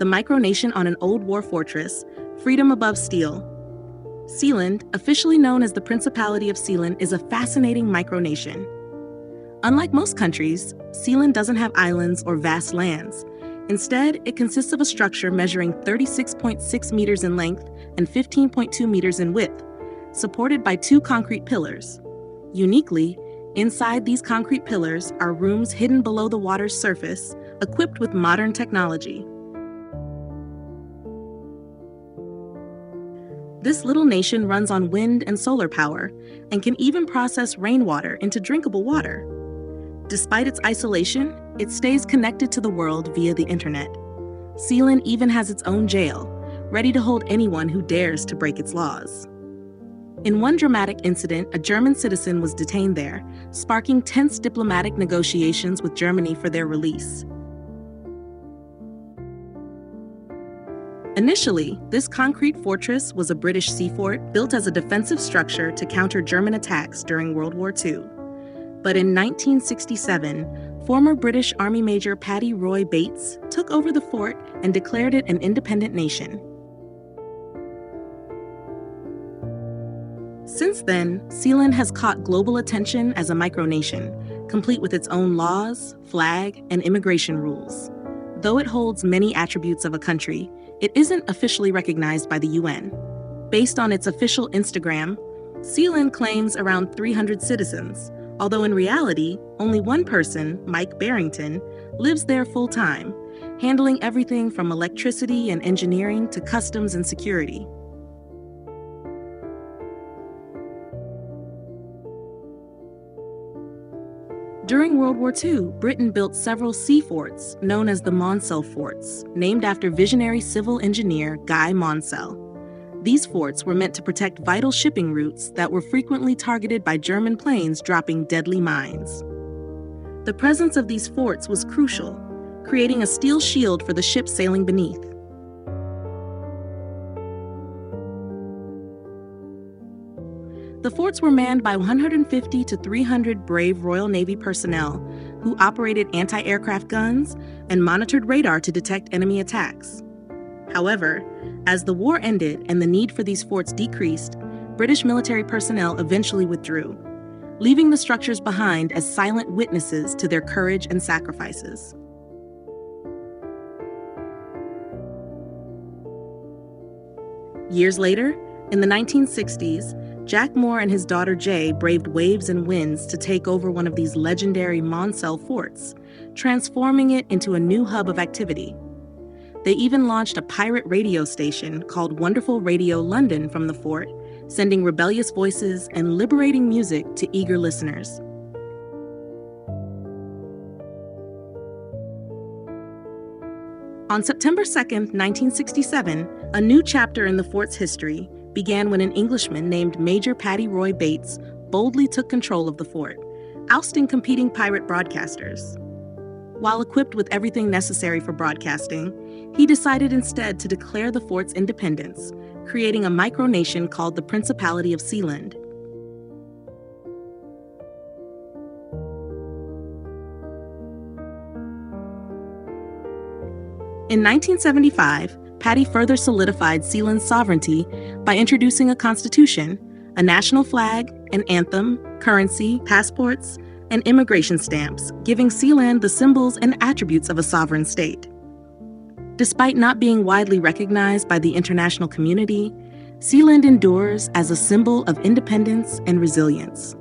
the micronation on an old war fortress, freedom above steel. Sealand, officially known as the Principality of Sealand, is a fascinating micronation. Unlike most countries, Sealand doesn't have islands or vast lands. Instead, it consists of a structure measuring 36.6 meters in length and 15.2 meters in width, supported by 2 concrete pillars. Uniquely, inside these concrete pillars are rooms hidden below the water's surface, equipped with modern technology. This little nation runs on wind and solar power and can even process rainwater into drinkable water. Despite its isolation, it stays connected to the world via the internet. Sealand even has its own jail, ready to hold anyone who dares to break its laws. In one dramatic incident, a German citizen was detained there, sparking tense diplomatic negotiations with Germany for their release. Initially, this concrete fortress was a British sea fort built as a defensive structure to counter German attacks during World War II. But in 1967, former British Army Major Paddy Roy Bates took over the fort and declared it an independent nation. Since then, Sealand has caught global attention as a micronation, complete with its own laws, flag, and immigration rules. Though it holds many attributes of a country, it isn't officially recognized by the UN. Based on its official Instagram, Sealand claims around 300 citizens, although in reality, only one person, Mike Barrington, lives there full-time, handling everything from electricity and engineering to customs and security. During World War II, Britain built several sea forts known as the Monsell Forts, named after visionary civil engineer Guy Monsell. These forts were meant to protect vital shipping routes that were frequently targeted by German planes dropping deadly mines. The presence of these forts was crucial, creating a steel shield for the ships sailing beneath. The forts were manned by 150 to 300 brave Royal Navy personnel who operated anti-aircraft guns and monitored radar to detect enemy attacks. However, as the war ended and the need for these forts decreased, British military personnel eventually withdrew, leaving the structures behind as silent witnesses to their courage and sacrifices. Years later, in the 1960s, Jack Moore and his daughter Jay braved waves and winds to take over one of these legendary Monsell forts, transforming it into a new hub of activity. They even launched a pirate radio station called Wonderful Radio London from the fort, sending rebellious voices and liberating music to eager listeners. On September 2, 1967, a new chapter in the fort's history began when an Englishman named Major Paddy Roy Bates boldly took control of the fort, ousting competing pirate broadcasters. While equipped with everything necessary for broadcasting, he decided instead to declare the fort's independence, creating a micronation called the Principality of Sealand. In 1975, Paddy further solidified Sealand's sovereignty by introducing a constitution, a national flag, an anthem, currency, passports, and immigration stamps, giving Sealand the symbols and attributes of a sovereign state. Despite not being widely recognized by the international community, Sealand endures as a symbol of independence and resilience.